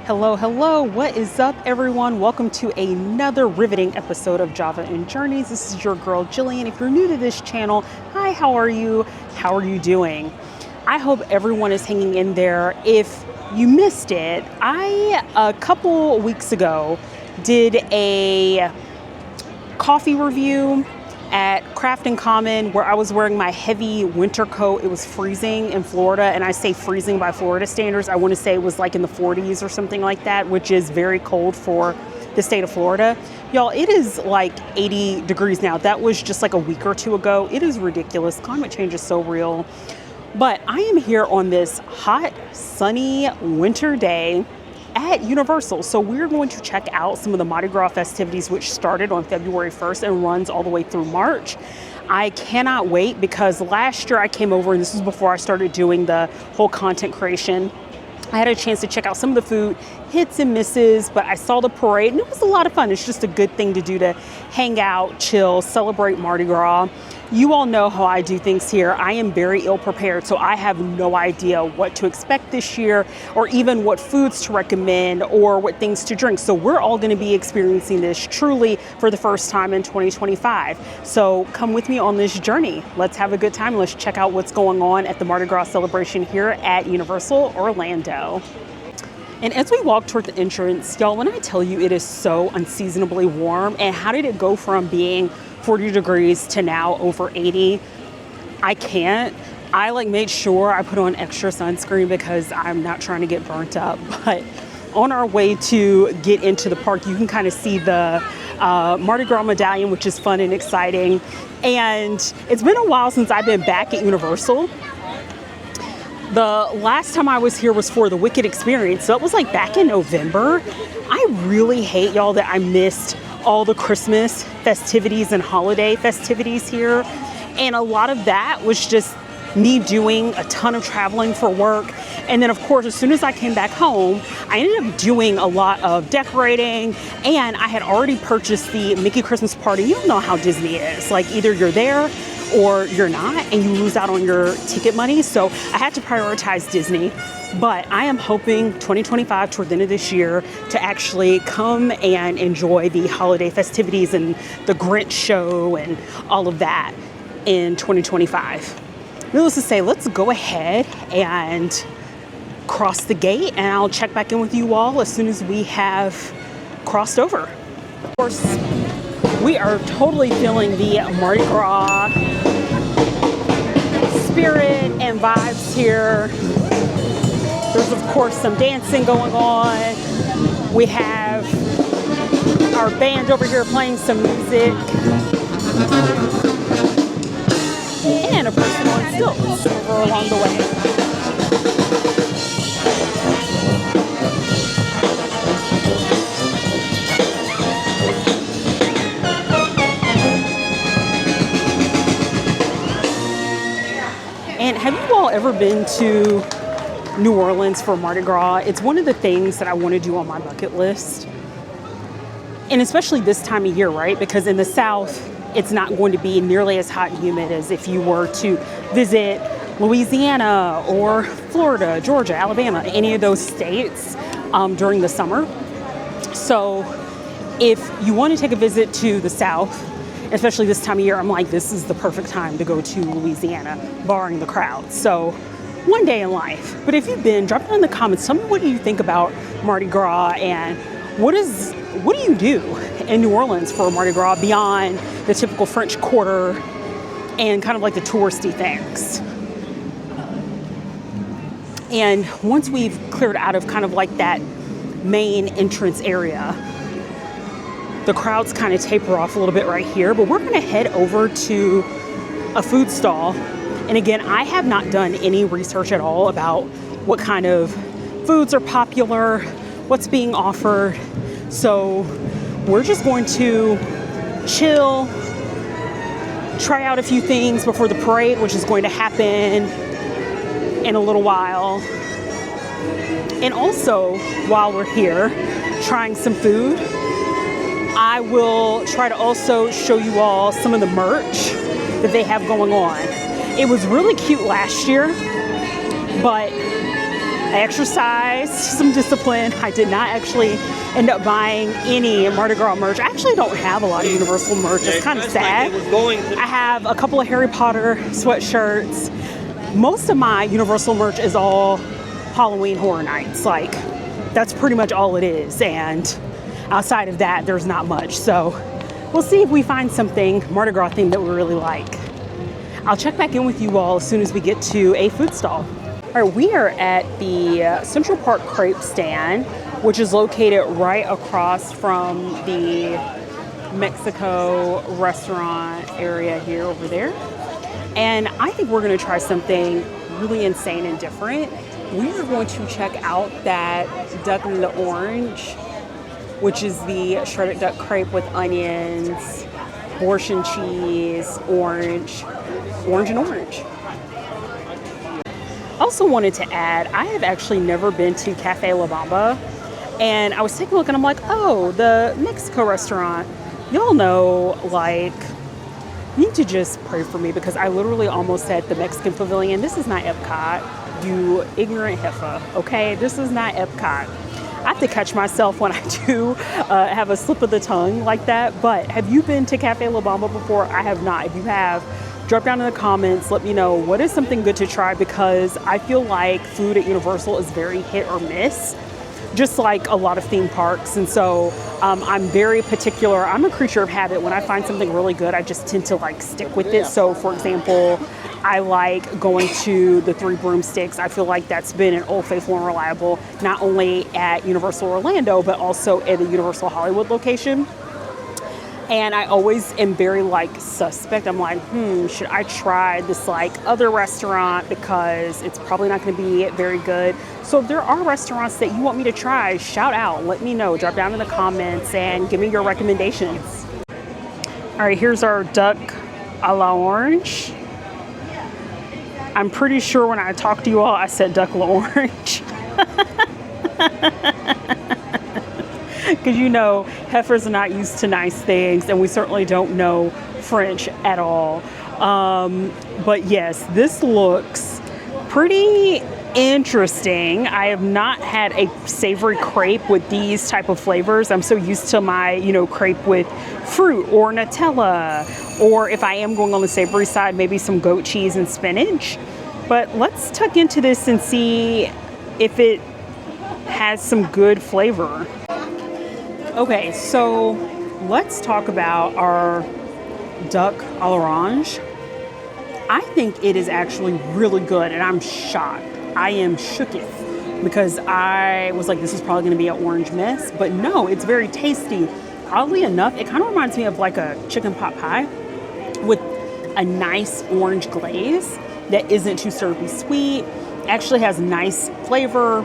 Hello, hello. What is up, everyone? Welcome to another riveting episode of Java and Journeys. This is your girl, Jillian. If you're new to this channel, hi, how are you? How are you doing? I hope everyone is hanging in there. If you missed it, a couple weeks ago, did a coffee review at Craft and Common where I was wearing my heavy winter coat. It was freezing in Florida, and I say freezing by Florida standards. I want to say it was like in the 40s or something like that, which is very cold for the state of Florida. Y'all, it is like 80 degrees now. That was just like a week or two ago. It is ridiculous. Climate change is so real. But I am here on this hot, sunny winter day at Universal. So we're going to check out some of the Mardi Gras festivities, which started on February 1st and runs all the way through March. I cannot wait because last year I came over, and this was before I started doing the whole content creation. I had a chance to check out some of the food, hits and misses, but I saw the parade and it was a lot of fun. It's just a good thing to do, to hang out, chill, celebrate Mardi Gras. You all know how I do things here. I am very ill prepared, so I have no idea what to expect this year, or even what foods to recommend or what things to drink. So we're all going to be experiencing this truly for the first time in 2025. So come with me on this journey. Let's have a good time. Let's check out what's going on at the Mardi Gras celebration here at Universal Orlando. And as we walk toward the entrance, y'all, when I tell you it is so unseasonably warm, and how did it go from being 40 degrees to now over 80? I can't. I made sure I put on extra sunscreen because I'm not trying to get burnt up. But on our way to get into the park, you can kind of see the Mardi Gras medallion, which is fun and exciting. And it's been a while since I've been back at Universal. The last time I was here was for the Wicked Experience. So it was like back in November. I really hate, y'all, that I missed all the Christmas festivities and holiday festivities here. And a lot of that was just me doing a ton of traveling for work. And then of course, as soon as I came back home, I ended up doing a lot of decorating, and I had already purchased the Mickey Christmas Party. You don't know how Disney is. Like, either you're there or you're not, and you lose out on your ticket money. So I had to prioritize Disney. But I am hoping 2025, toward the end of this year, to actually come and enjoy the holiday festivities and the Grinch show and all of that in 2025. Needless to say, let's go ahead and cross the gate, and I'll check back in with you all as soon as we have crossed over. Of course, we are totally feeling the Mardi Gras spirit and vibes here. There's, of course, some dancing going on. We have our band over here playing some music. And a person on stilts over along the way. And have you all ever been to New Orleans for Mardi Gras? It's one of the things that I want to do on my bucket list. And especially this time of year, right? Because in the South, it's not going to be nearly as hot and humid as if you were to visit Louisiana or Florida, Georgia, Alabama, any of those states during the summer. So if you want to take a visit to the South, especially this time of year, I'm like, this is the perfect time to go to Louisiana, barring the crowd. So one day in life. But if you've been, drop it in the comments. Tell me, what do you think about Mardi Gras, and what do you do in New Orleans for Mardi Gras beyond the typical French Quarter and kind of like the touristy things? And once we've cleared out of kind of like that main entrance area, the crowds kind of taper off a little bit right here, but we're going to head over to a food stall. And again, I have not done any research at all about what kind of foods are popular, what's being offered. So we're just going to chill, try out a few things before the parade, which is going to happen in a little while. And also, while we're here trying some food, I will try to also show you all some of the merch that they have going on. It was really cute last year, but I exercised some discipline. I did not actually end up buying any Mardi Gras merch. I actually don't have a lot of Universal merch. It's kind of sad. I have a couple of Harry Potter sweatshirts. Most of my Universal merch is all Halloween Horror Nights. Like, that's pretty much all it is. And outside of that, there's not much. So we'll see if we find something Mardi Gras themed that we really like. I'll check back in with you all as soon as we get to a food stall. All right, we are at the Central Park Crepe Stand, which is located right across from the Mexico restaurant area here over there. And I think we're gonna try something really insane and different. We are going to check out that duck l'orange, which is the shredded duck crepe with onions, boursin and cheese, orange and orange. Also wanted to add, I have actually never been to Cafe La Bamba, and I was taking a look and I'm like, oh, the Mexico restaurant. Y'all know, like, you need to just pray for me because I literally almost said the Mexican Pavilion. This is not Epcot, you ignorant heifer, okay? This is not Epcot. I have to catch myself when I do have a slip of the tongue like that. But have you been to Cafe La Bamba before? I have not. If you have, drop down in the comments. Let me know what is something good to try, because I feel like food at Universal is very hit or miss, just like a lot of theme parks. And so I'm very particular. I'm a creature of habit. When I find something really good, I just tend to like stick with it. So for example, I like going to the Three Broomsticks. I feel like that's been an old faithful and reliable, not only at Universal Orlando, but also at the Universal Hollywood location. And I always am very like suspect. I'm like, should I try this like other restaurant, because it's probably not going to be very good. So if there are restaurants that you want me to try, shout out, let me know, drop down in the comments and give me your recommendations. All right, here's our duck a la orange. I'm pretty sure when I talked to you all, I said duck la orange. Because you know, heifers are not used to nice things, and we certainly don't know French at all. But yes, this looks pretty interesting. I have not had a savory crepe with these type of flavors. I'm so used to my, crepe with fruit or Nutella, or if I am going on the savory side, maybe some goat cheese and spinach. But let's tuck into this and see if it has some good flavor. Okay, so let's talk about our duck à l'orange. I think it is actually really good, and I'm shocked. I am shooketh, because I was like, this is probably gonna be an orange mess, but no, it's very tasty. Oddly enough, it kind of reminds me of like a chicken pot pie with a nice orange glaze that isn't too syrupy sweet, actually has nice flavor.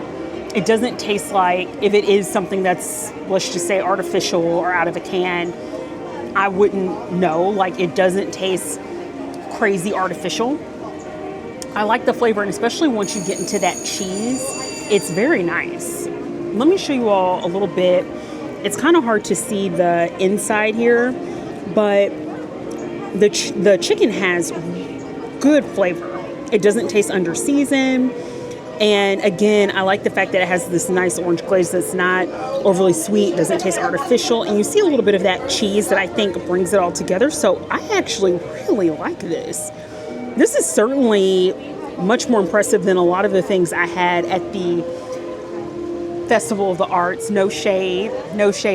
It doesn't taste like, if it is something that's, let's just say, artificial or out of a can, I wouldn't know. Like, it doesn't taste crazy artificial. I like the flavor, and especially once you get into that cheese, it's very nice. Let me show you all a little bit. It's kind of hard to see the inside here, but the chicken has good flavor. It doesn't taste under seasoned. And again, I like the fact that it has this nice orange glaze that's not overly sweet, doesn't taste artificial. And you see a little bit of that cheese that I think brings it all together. So I actually really like this. This is certainly much more impressive than a lot of the things I had at the Festival of the Arts. No shade,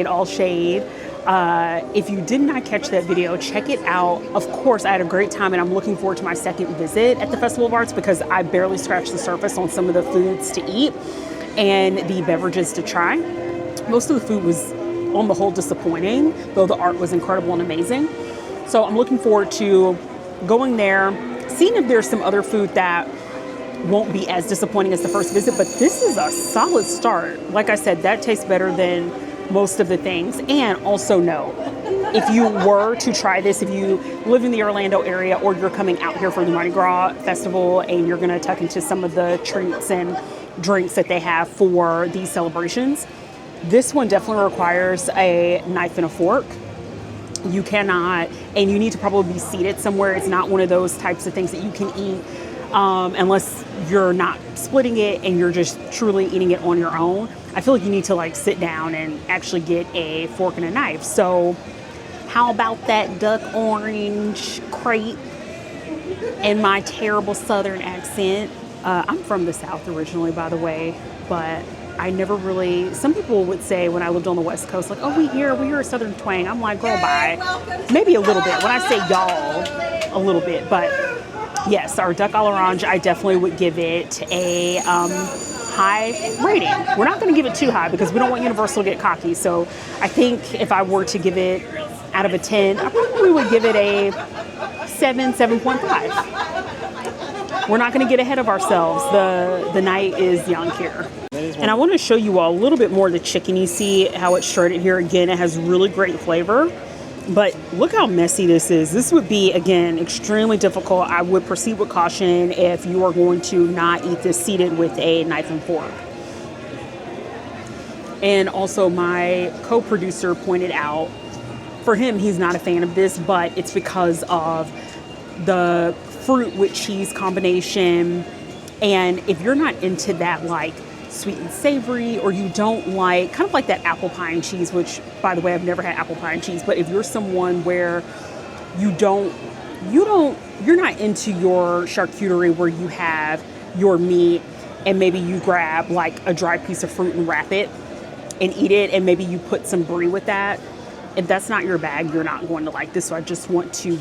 all shade. If you did not catch that video, check it out. Of course, I had a great time, and I'm looking forward to my second visit at the Festival of Arts, because I barely scratched the surface on some of the foods to eat and the beverages to try. Most of the food was, on the whole, disappointing, though the art was incredible and amazing. So I'm looking forward to going there, seeing if there's some other food that won't be as disappointing as the first visit, but this is a solid start. Like I said, that tastes better than most of the things. And also know, if you were to try this, if you live in the Orlando area, or you're coming out here for the Mardi Gras festival and you're gonna tuck into some of the treats and drinks that they have for these celebrations, this one definitely requires a knife and a fork. You cannot, and you need to probably be seated somewhere. It's not one of those types of things that you can eat unless you're not splitting it and you're just truly eating it on your own. I feel like you need to like sit down and actually get a fork and a knife. So how about that duck orange crepe in my terrible Southern accent? I'm from the South originally, by the way, but I never really, some people would say when I lived on the West Coast, like, oh, we hear a Southern twang. I'm like, girl, bye. Maybe a little bit. When I say y'all, a little bit. But yes, our duck à l'orange, I definitely would give it a high rating. We're not going to give it too high because we don't want Universal to get cocky. So I think if I were to give it out of a 10, I probably would give it a 7.5. We're not going to get ahead of ourselves. The night is young here. And I want to show you all a little bit more of the chicken. You see how it's shredded here. Again, it has really great flavor. But look how messy this is. This would be, again, extremely difficult. I would proceed with caution if you are going to not eat this seated with a knife and fork. And also my co-producer pointed out, for him, he's not a fan of this, but it's because of the fruit with cheese combination. And if you're not into that like sweet and savory, or you don't like kind of like that apple pie and cheese, which by the way, I've never had apple pie and cheese, but if you're someone where you're not into your charcuterie where you have your meat and maybe you grab like a dry piece of fruit and wrap it and eat it, and maybe you put some brie with that, if that's not your bag, you're not going to like this. So I just want to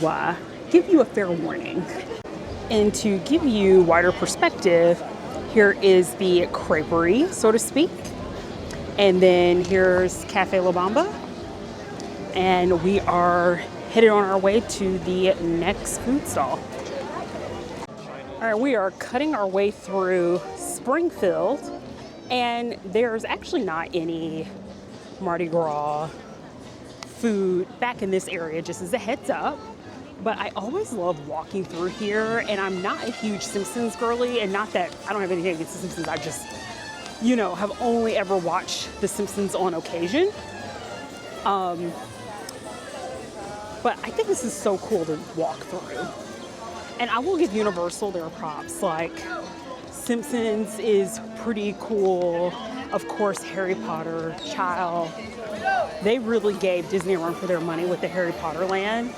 give you a fair warning. And to give you wider perspective, here is the creperie, so to speak. And then here's Cafe La Bamba. And we are headed on our way to the next food stall. All right, we are cutting our way through Springfield. And there's actually not any Mardi Gras food back in this area, just as a heads up. But I always love walking through here, and I'm not a huge Simpsons girly, and not that I don't have anything against the Simpsons, I just, have only ever watched the Simpsons on occasion. But I think this is so cool to walk through. And I will give Universal their props, like Simpsons is pretty cool. Of course, Harry Potter, child. They really gave Disney a run for their money with the Harry Potter land.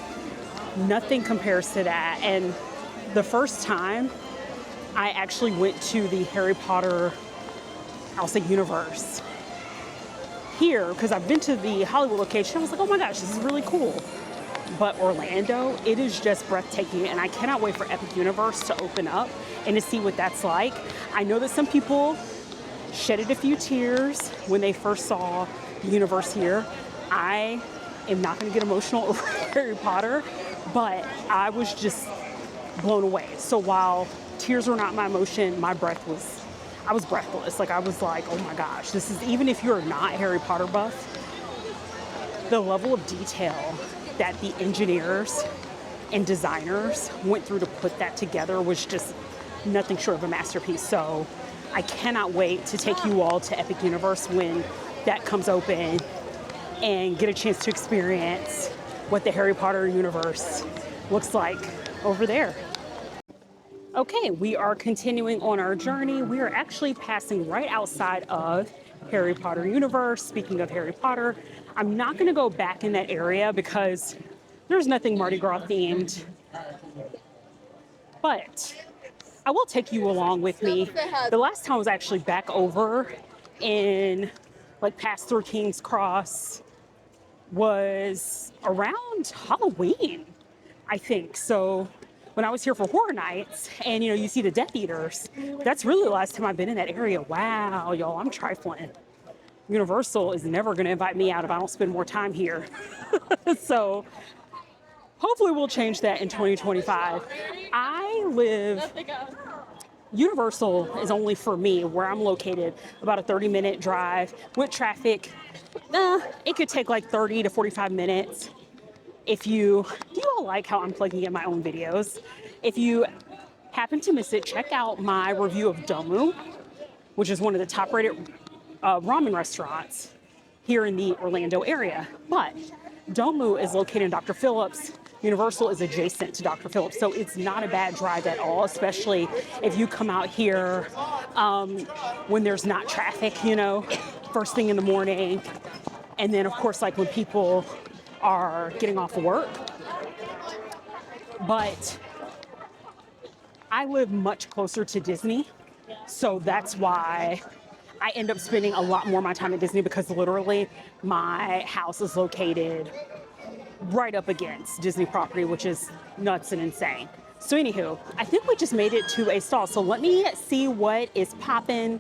Nothing compares to that. And the first time I actually went to the Harry Potter, I'll say universe here, because I've been to the Hollywood location. I was like, oh my gosh, this is really cool. But Orlando, it is just breathtaking. And I cannot wait for Epic Universe to open up and to see what that's like. I know that some people shedded a few tears when they first saw the universe here. I am not going to get emotional over Harry Potter, but I was just blown away. So while tears were not my emotion, I was breathless. Like I was like, oh my gosh, this is, even if you're not Harry Potter buff, the level of detail that the engineers and designers went through to put that together was just nothing short of a masterpiece. So I cannot wait to take you all to Epic Universe when that comes open and get a chance to experience what the Harry Potter universe looks like over there. Okay, we are continuing on our journey. We are actually passing right outside of Harry Potter universe. Speaking of Harry Potter, I'm not going to go back in that area because there's nothing Mardi Gras themed. But I will take you along with me. The last time I was actually back over in past through King's Cross was around Halloween, I think. So when I was here for Horror Nights and, you see the Death Eaters, that's really the last time I've been in that area. Wow, y'all, I'm trifling. Universal is never going to invite me out if I don't spend more time here. So hopefully we'll change that in 2025. Universal is only for me, where I'm located, about a 30-minute drive. With traffic, it could take 30 to 45 minutes. Do you all like how I'm plugging in my own videos? If you happen to miss it, check out my review of Domu, which is one of the top-rated ramen restaurants here in the Orlando area. But Domu is located in Dr. Phillips. Universal is adjacent to Dr. Phillips, so it's not a bad drive at all, especially if you come out here when there's not traffic, you know, first thing in the morning. And then, of course, like when people are getting off work. But I live much closer to Disney, so that's why I end up spending a lot more of my time at Disney, because literally my house is located right up against Disney property, which is nuts and insane. So anywho, I think we just made it to a stall. So let me see what is popping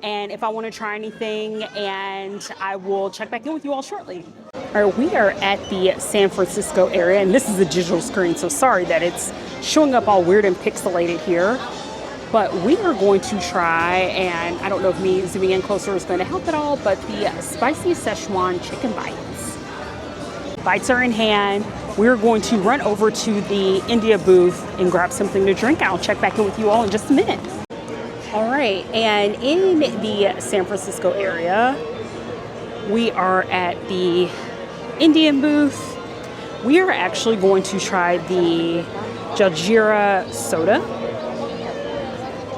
and if I want to try anything, and I will check back in with you all shortly. All right, we are at the San Francisco area, and this is a digital screen, so sorry that it's showing up all weird and pixelated here. But we are going to try, and I don't know if me zooming in closer is going to help at all, but the spicy Szechuan chicken bites. Bites are in hand. We're going to run over to the India booth and grab something to drink. I'll check back in with you all in just a minute. All right, and in the San Francisco area, we are at the Indian booth. We are actually going to try the Jaljeera soda,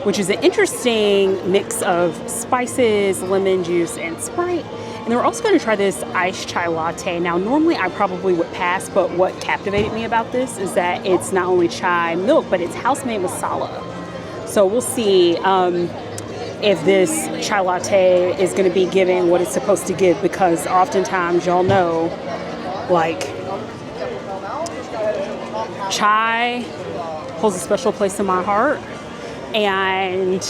which is an interesting mix of spices, lemon juice, and Sprite. And then we're also going to try this iced chai latte. Now, normally I probably would pass, but what captivated me about this is that it's not only chai milk, but it's house-made masala. So we'll see if this chai latte is going to be giving what it's supposed to give, because oftentimes, y'all know, like, chai holds a special place in my heart. And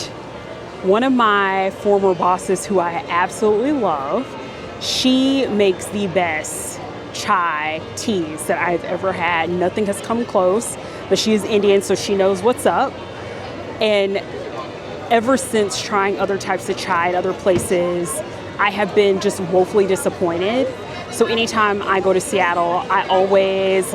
one of my former bosses, who I absolutely love, she makes the best chai teas that I've ever had. Nothing has come close, but she is Indian, so she knows what's up. And ever since trying other types of chai at other places, I have been just woefully disappointed. So anytime I go to Seattle, I always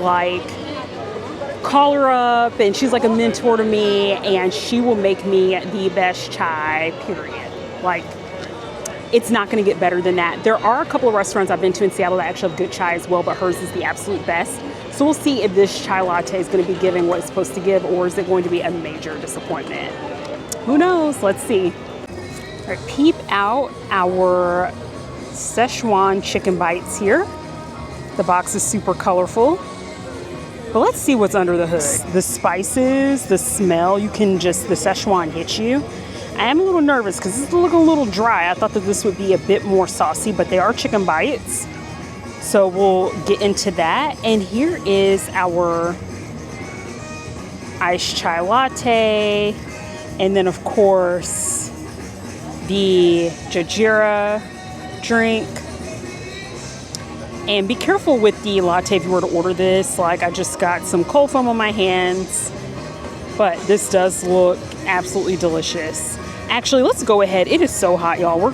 call her up, and she's like a mentor to me, and she will make me the best chai, period. Like, it's not going to get better than that. There are a couple of restaurants I've been to in Seattle that actually have good chai as well, but hers is the absolute best. So we'll see if this chai latte is going to be giving what it's supposed to give, or is it going to be a major disappointment. Who knows? Let's see. All right, peep out our Szechuan chicken bites here. The box is super colorful. But let's see what's under the hood. The spices, the smell, the Szechuan hits you. I am a little nervous because this is looking a little dry. I thought that this would be a bit more saucy, but they are chicken bites. So we'll get into that. And here is our iced chai latte. And then, of course, the Jaljeera drink. And be careful with the latte if you were to order this. Like, I just got some cold foam on my hands, but this does look absolutely delicious. Actually, let's go ahead. It is so hot, y'all. We're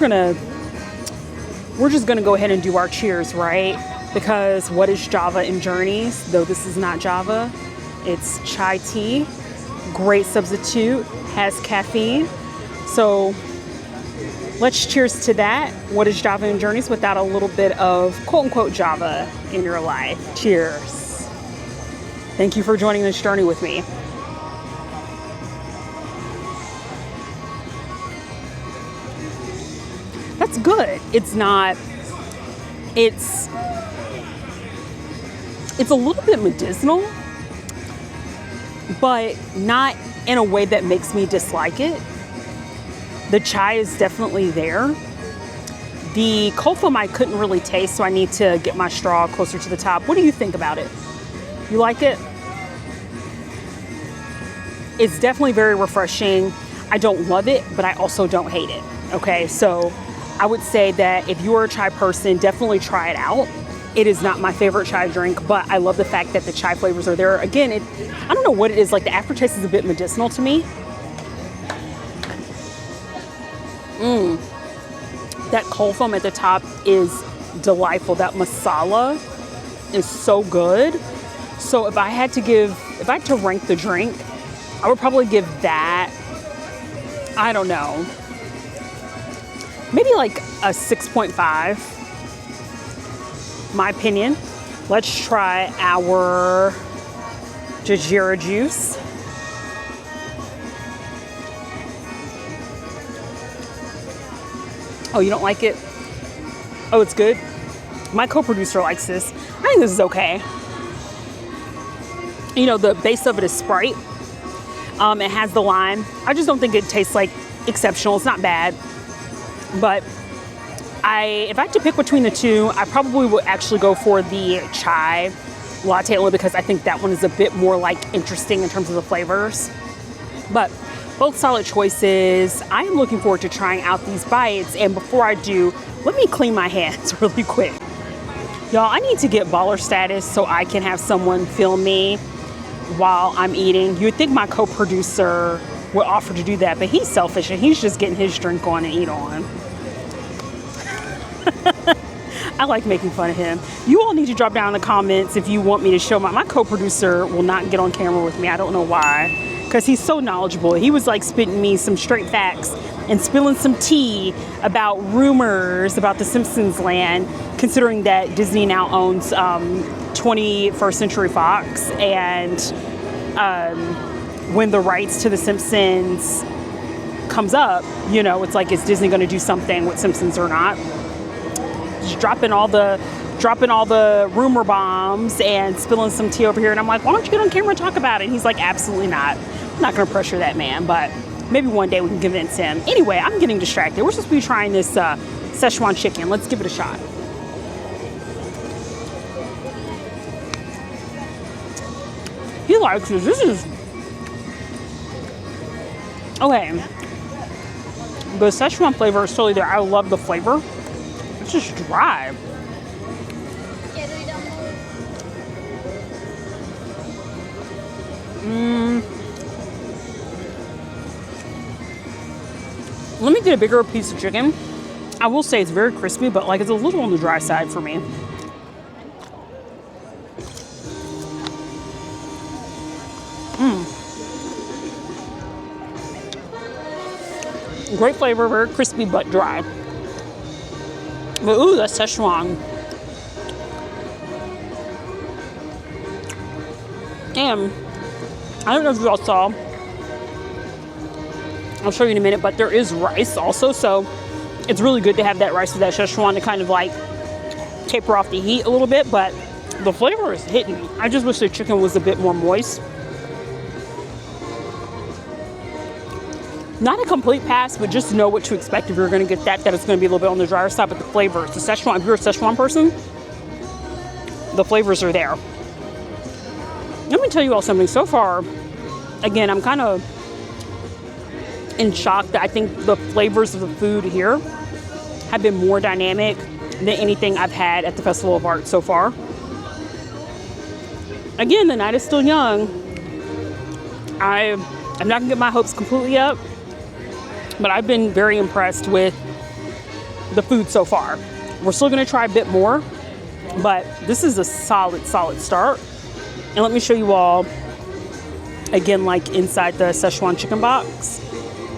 just gonna go ahead and do our cheers, right? Because what is Java in Journeys? Though this is not Java, it's chai tea. Great substitute, has caffeine. So let's cheers to that. What is Java in Journeys without a little bit of quote unquote Java in your life? Cheers. Thank you for joining this journey with me. That's good. It's a little bit medicinal, but not in a way that makes me dislike it. The chai is definitely there. The cold foam I couldn't really taste, so I need to get my straw closer to the top. What do you think about it? You like it? It's definitely very refreshing. I don't love it, but I also don't hate it. Okay, so I would say that if you are a chai person, definitely try it out. It is not my favorite chai drink, but I love the fact that the chai flavors are there. Again, I don't know what it is, like the aftertaste is a bit medicinal to me. That cold foam at the top is delightful. That masala is so good. So if I had to rank the drink, I would probably give that, I don't know, maybe like a 6.5, my opinion. Let's try our Jajira juice. Oh, you don't like it? Oh, it's good? My co-producer likes this. I think this is okay. You know, the base of it is Sprite. It has the lime. I just don't think it tastes like exceptional. It's not bad. But if I had to pick between the two, I probably would actually go for the chai latte only because I think that one is a bit more like interesting in terms of the flavors. But both solid choices. I am looking forward to trying out these bites. And before I do, let me clean my hands really quick. Y'all, I need to get baller status so I can have someone film me while I'm eating. You would think my co-producer would offer to do that, but he's selfish and he's just getting his drink on and eat on. I like making fun of him. You all need to drop down in the comments if you want me to show my co-producer will not get on camera with me. I don't know why, because he's so knowledgeable. He was like spitting me some straight facts and spilling some tea about rumors about the Simpsons land, considering that Disney now owns 21st Century Fox, and when the rights to the Simpsons comes up, you know, it's like, is Disney going to do something with Simpsons or not? Just dropping all the rumor bombs and spilling some tea over here, and I'm like, why don't you get on camera and talk about it? And he's like, absolutely not. I'm not going to pressure that man, but maybe one day we can convince him. Anyway, I'm getting distracted. We're supposed to be trying this Szechuan chicken. Let's give it a shot. He likes this. This is okay. The Szechuan flavor is totally there. I love the flavor. It's just dry. Let me get a bigger piece of chicken. I will say it's very crispy, but like it's a little on the dry side for me. Great flavor, very crispy but dry. But ooh, that's Szechuan. And I don't know if you all saw, I'll show you in a minute, but there is rice also, so it's really good to have that rice with that Szechuan to kind of like taper off the heat a little bit, but the flavor is hitting. I just wish the chicken was a bit more moist. Not a complete pass, but just know what to expect if you're going to get that it's going to be a little bit on the drier side, but the flavors, the Szechuan, if you're a Szechuan person, the flavors are there. Let me tell you all something. So far, again, I'm kind of in shock that I think the flavors of the food here have been more dynamic than anything I've had at the Festival of Art so far. Again, the night is still young. I'm not going to get my hopes completely up, but I've been very impressed with the food so far. We're still going to try a bit more, but this is a solid start. And let me show you all, again, like inside the Szechuan chicken box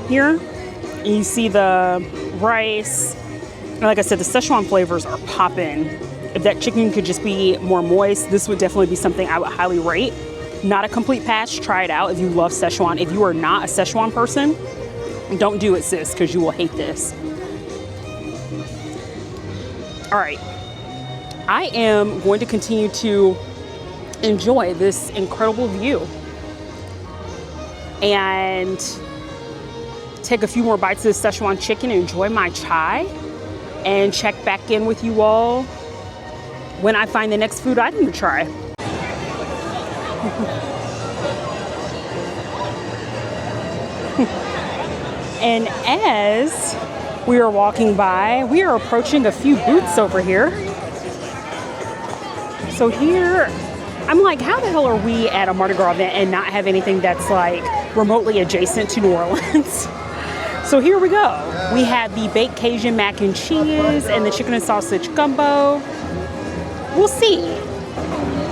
here. And you see the rice. And like I said, the Szechuan flavors are popping. If that chicken could just be more moist, this would definitely be something I would highly rate. Not a complete pass. Try it out if you love Szechuan. If you are not a Szechuan person, don't do it, sis, because you will hate this. All right. I am going to continue to enjoy this incredible view and take a few more bites of this Szechuan chicken and enjoy my chai and check back in with you all when I find the next food item to try. And as we are walking by, we are approaching a few booths over here. So here, I'm like, how the hell are we at a Mardi Gras event and not have anything that's like remotely adjacent to New Orleans? So here we go. We have the baked Cajun mac and cheese and the chicken and sausage gumbo. We'll see.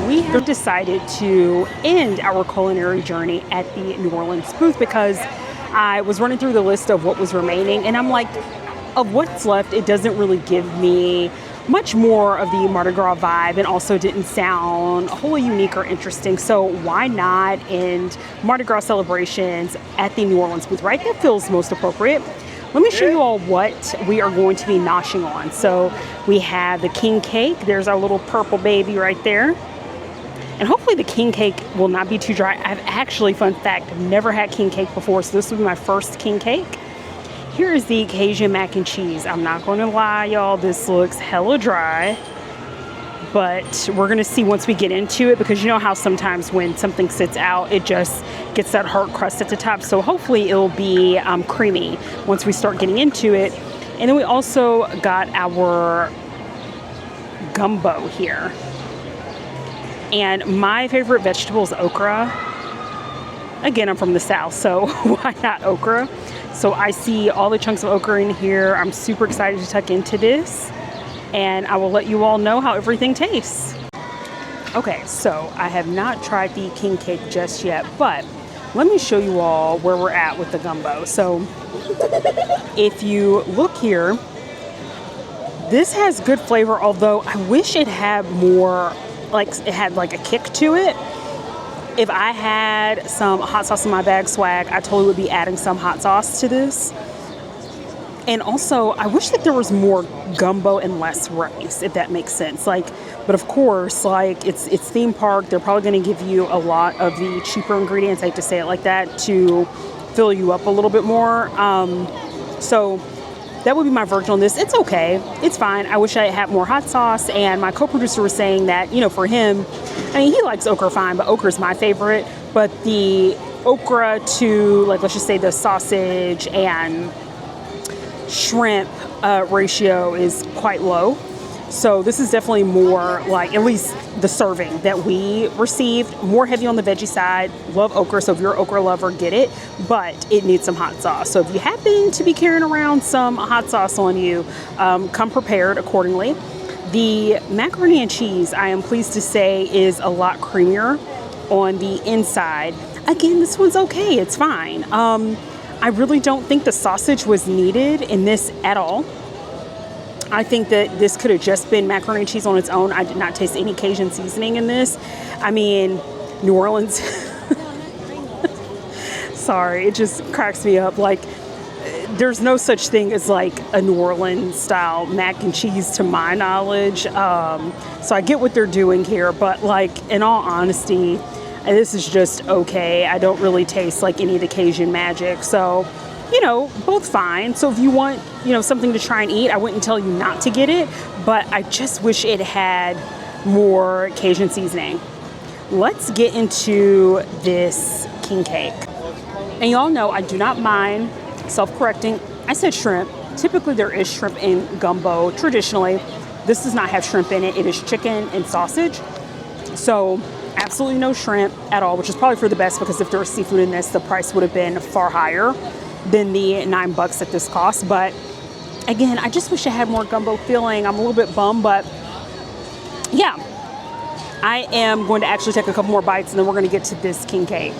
We have decided to end our culinary journey at the New Orleans booth because I was running through the list of what was remaining, and I'm like, of what's left, it doesn't really give me much more of the Mardi Gras vibe, and also didn't sound wholly unique or interesting. So why not end Mardi Gras celebrations at the New Orleans booth, right? That feels most appropriate. Let me show you all what we are going to be noshing on. So we have the king cake. There's our little purple baby right there. And hopefully the king cake will not be too dry. I've actually, fun fact, never had king cake before, so this will be my first king cake. Here is the Cajun mac and cheese. I'm not going to lie, y'all, this looks hella dry, but we're going to see once we get into it, because you know how sometimes when something sits out, it just gets that hard crust at the top. So hopefully it'll be creamy once we start getting into it. And then we also got our gumbo here. And my favorite vegetable is okra. Again, I'm from the South, so why not okra? So I see all the chunks of okra in here. I'm super excited to tuck into this, and I will let you all know how everything tastes. Okay, so I have not tried the king cake just yet, but let me show you all where we're at with the gumbo. So if you look here, this has good flavor, although I wish it had more, like it had like a kick to it. If I had some hot sauce in my bag swag, I totally would be adding some hot sauce to this. And also, I wish that there was more gumbo and less rice, if that makes sense. Like, but of course, like it's theme park. They're probably going to give you a lot of the cheaper ingredients, I hate to say it like that, to fill you up a little bit more. So that would be my version on this. It's okay. It's fine. I wish I had more hot sauce. And my co-producer was saying that, you know, for him, I mean, he likes okra fine, but okra is my favorite. But the okra to, like, let's just say the sausage and shrimp ratio is quite low. So this is definitely more like, at least the serving that we received, more heavy on the veggie side. Love okra, so if you're an okra lover, get it, but it needs some hot sauce. So if you happen to be carrying around some hot sauce on you, come prepared accordingly. The macaroni and cheese, I am pleased to say, is a lot creamier on the inside. Again, this one's okay, it's fine. I really don't think the sausage was needed in this at all. I think that this could have just been macaroni and cheese on its own. I did not taste any Cajun seasoning in this. I mean, New Orleans. Sorry, it just cracks me up. Like, there's no such thing as like a New Orleans style mac and cheese to my knowledge. So I get what they're doing here, but like, in all honesty, this is just okay. I don't really taste like any of the Cajun magic. So, you know, both fine. So if you want, you know, something to try and eat, I wouldn't tell you not to get it, but I just wish it had more Cajun seasoning. Let's get into this king cake. And y'all know I do not mind self-correcting. I said shrimp. Typically there is shrimp in gumbo traditionally. This does not have shrimp in it. It is chicken and sausage. So absolutely no shrimp at all, which is probably for the best, because if there was seafood in this, the price would have been far higher than the $9 that this costs. But again, I just wish I had more gumbo filling. I'm a little bit bummed, but yeah, I am going to actually take a couple more bites, and then we're going to get to this king cake.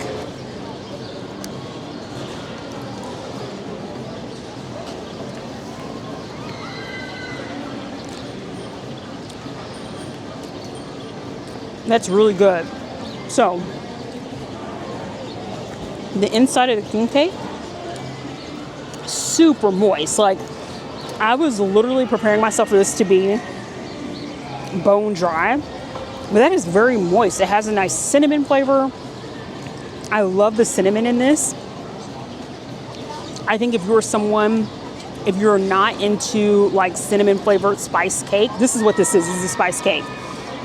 That's really good. So the inside of the king cake, super moist. Like, I was literally preparing myself for this to be bone dry, but that is very moist. It has a nice cinnamon flavor. I love the cinnamon in this. I think if you're not into like cinnamon flavored spice cake, this is what this is. This is a spice cake.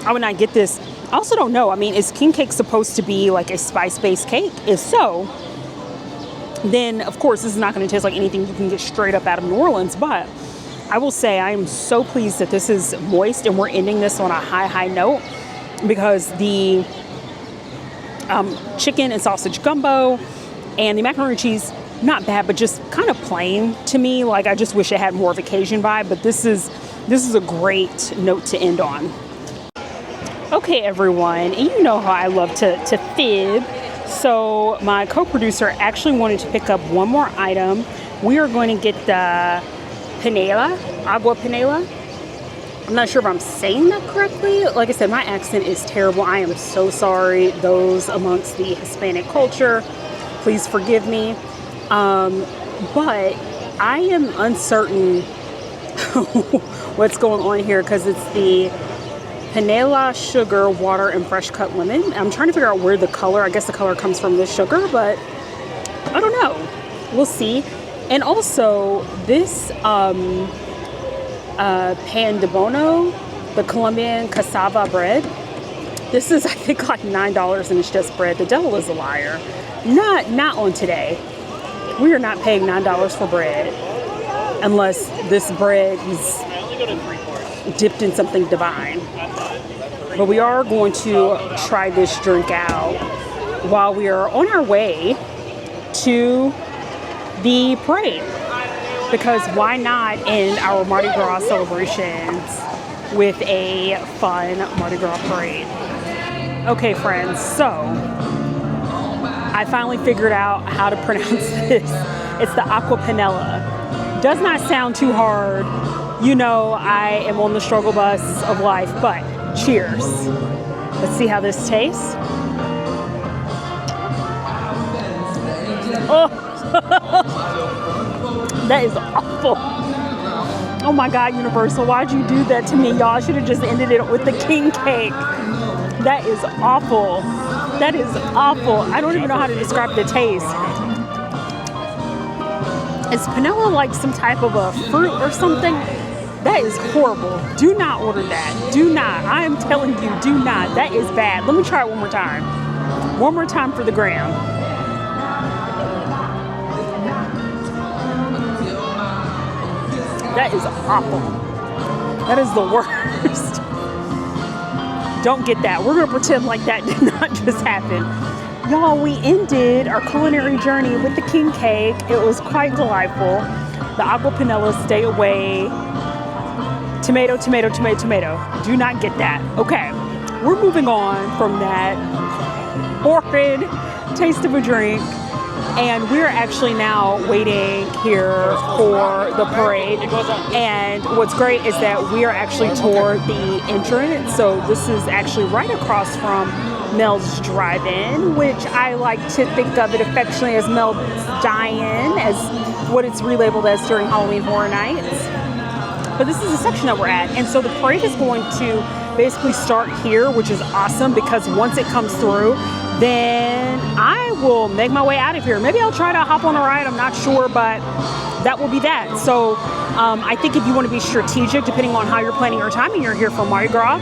I would not get this. I also don't know. I mean, is king cake supposed to be like a spice-based cake? If so, then of course this is not going to taste like anything you can get straight up out of New Orleans. But I will say I am so pleased that this is moist, and we're ending this on a high note, because the chicken and sausage gumbo and the macaroni and cheese, not bad, but just kind of plain to me. Like, I just wish it had more of a Cajun vibe, but this is a great note to end on. Okay, everyone, and you know how I love to fib. So my co-producer actually wanted to pick up one more item. We are going to get the panela, agua panela. I'm not sure if I'm saying that correctly. Like I said, my accent is terrible. I am so sorry. Those amongst the Hispanic culture, please forgive me. But I am uncertain what's going on here because it's the panela sugar, water, and fresh cut lemon. I'm trying to figure out where the color, I guess the color comes from the sugar, but I don't know. We'll see. And also this pan de bono, the Colombian cassava bread. This is, I think, like $9 and it's just bread. The devil is a liar. Not on today. We are not paying $9 for bread unless this bread is dipped in something divine. But we are going to try this drink out while we are on our way to the parade. Because why not end our Mardi Gras celebrations with a fun Mardi Gras parade? Okay, friends, so I finally figured out how to pronounce this. It's the aqua panela. Does not sound too hard. You know, I am on the struggle bus of life, but cheers. Let's see how this tastes. Oh, that is awful. Oh my God, Universal, why'd you do that to me? Y'all, I should have just ended it with the king cake. That is awful. That is awful. I don't even know how to describe the taste. Is panela like some type of a fruit or something? That is horrible. Do not order that. Do not. I am telling you, do not. That is bad. Let me try it one more time. One more time for the gram. That is awful. That is the worst. Don't get that. We're going to pretend like that did not just happen. Y'all, we ended our culinary journey with the king cake. It was quite delightful. The aqua panela, stay away. Tomato, tomato, tomato, tomato. Do not get that. Okay, we're moving on from that horrid taste of a drink. And we're actually now waiting here for the parade. And what's great is that we are actually toward the entrance. So this is actually right across from Mel's Drive-In, which I like to think of it affectionately as Mel's Die-In, as what it's relabeled as during Halloween Horror Nights. But this is the section that we're at. And so the parade is going to basically start here, which is awesome because once it comes through, then I will make my way out of here. Maybe I'll try to hop on a ride, I'm not sure, but that will be that. So I think if you want to be strategic, depending on how you're planning your time and you're here for Mardi Gras,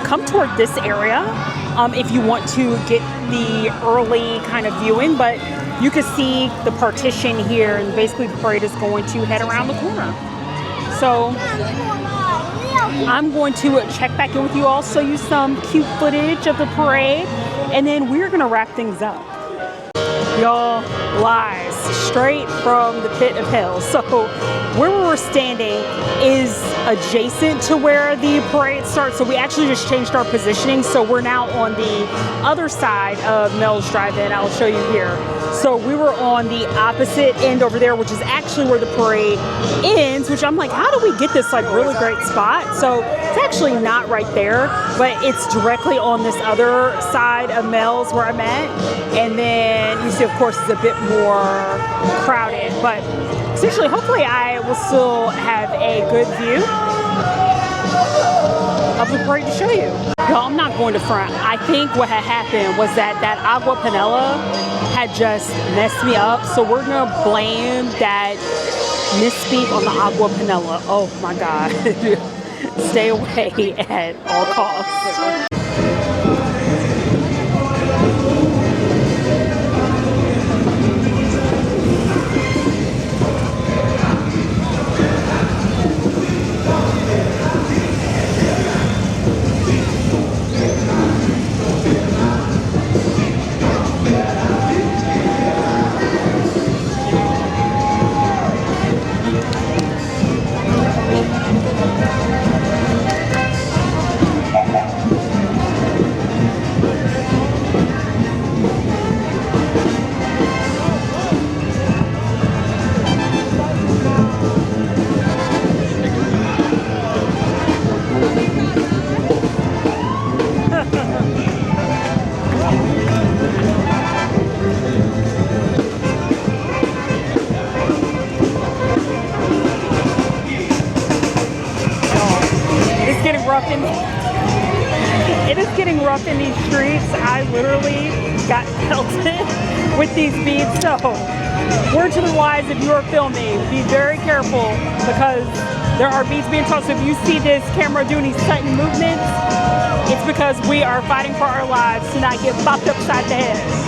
come toward this area if you want to get the early kind of viewing, but you can see the partition here and basically the parade is going to head around the corner. So I'm going to check back in with you all, show you some cute footage of the parade, and then we're gonna wrap things up. Y'all, lies straight from the pit of hell. So where we're standing is adjacent to where the parade starts. So we actually just changed our positioning. So we're now on the other side of Mel's Drive-In. I'll show you here. So we were on the opposite end over there, which is actually where the parade ends, which I'm like, how do we get this like really great spot? So it's actually not right there, but it's directly on this other side of Mel's where I'm at. And then you see, of course, it's a bit more crowded, but essentially, hopefully I will still have a good view of the parade to show you. Y'all, I'm not going to front. I think what had happened was that agua panela had just messed me up. So we're gonna blame that misspeak on the agua panela. Oh my God. Stay away at all costs. rough in it is getting rough in these streets. I literally got pelted with these beads. So, word to the wise, if you are filming, be very careful because there are beads being tossed. So if you see this camera doing these sudden movements, it's because we are fighting for our lives to not get bopped upside the head.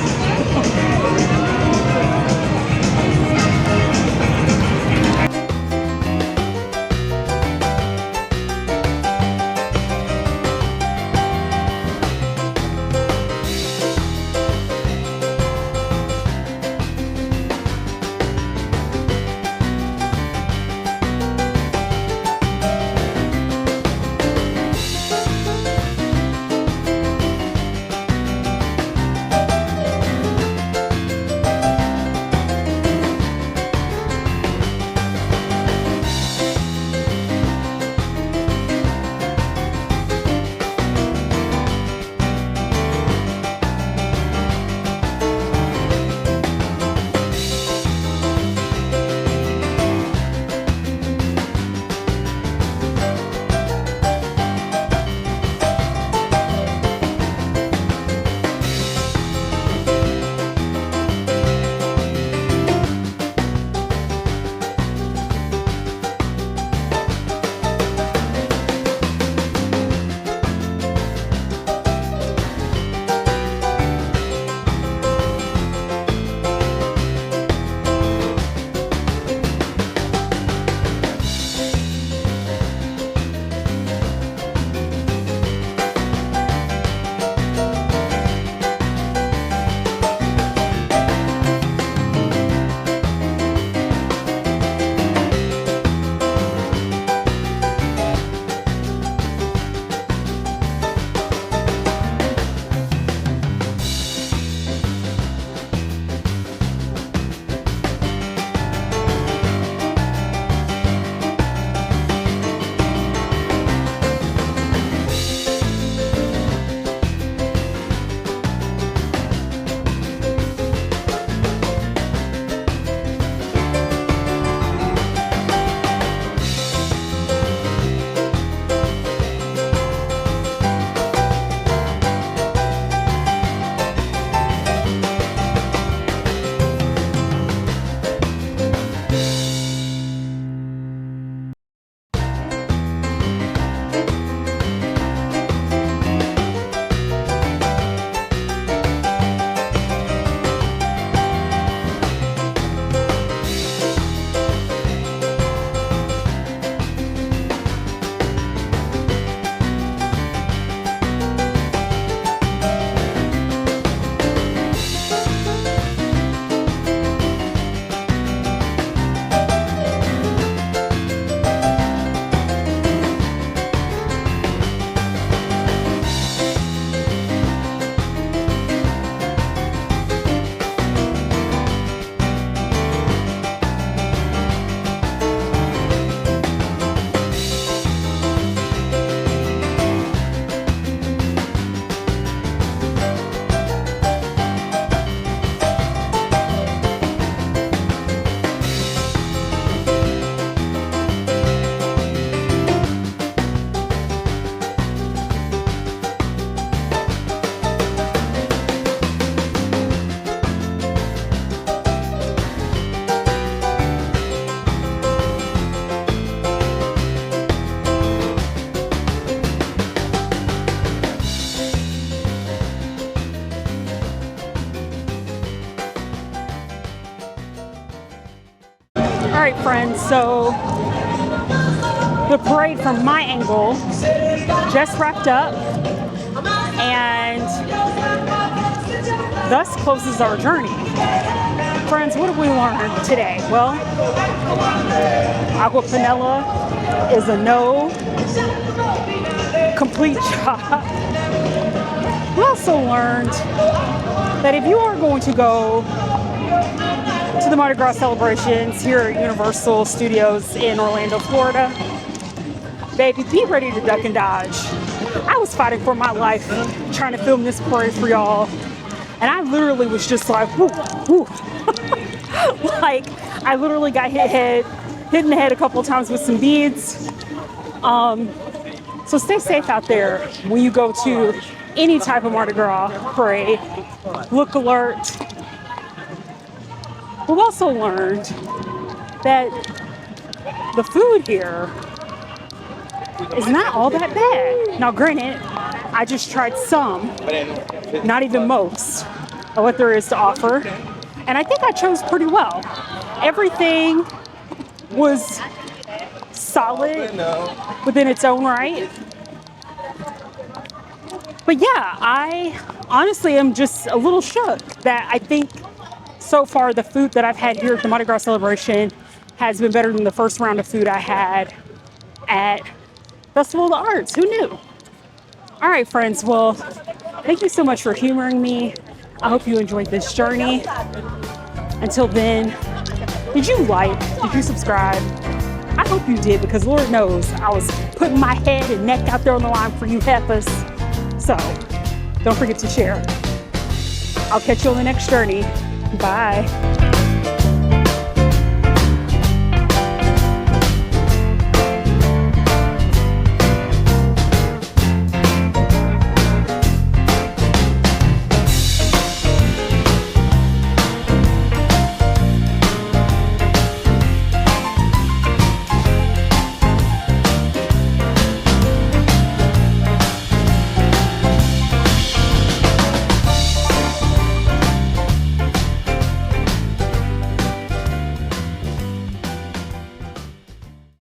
All right, friends, so the parade from my angle just wrapped up, and thus closes our journey. Friends, what have we learned today? Well, Agua Panela is a no complete job. We also learned that if you are going to go to the Mardi Gras celebrations here at Universal Studios in Orlando, Florida, baby, be ready to duck and dodge. I was fighting for my life trying to film this parade for y'all, and I literally was just like, whoo, whoo. Like, I literally got hit in the head a couple of times with some beads. So stay safe out there when you go to any type of Mardi Gras parade. Look alert. We've also learned that the food here is not all that bad. Now, granted, I just tried some, not even most, of what there is to offer. And I think I chose pretty well. Everything was solid within its own right. But yeah, I honestly am just a little shook that I think so far the food that I've had here at the Mardi Gras celebration has been better than the first round of food I had at Festival of the Arts. Who knew? All right, friends. Well, thank you so much for humoring me. I hope you enjoyed this journey. Until then, did you like? Did you subscribe? I hope you did, because Lord knows I was putting my head and neck out there on the line for you heifers. So don't forget to share. I'll catch you on the next journey. Bye.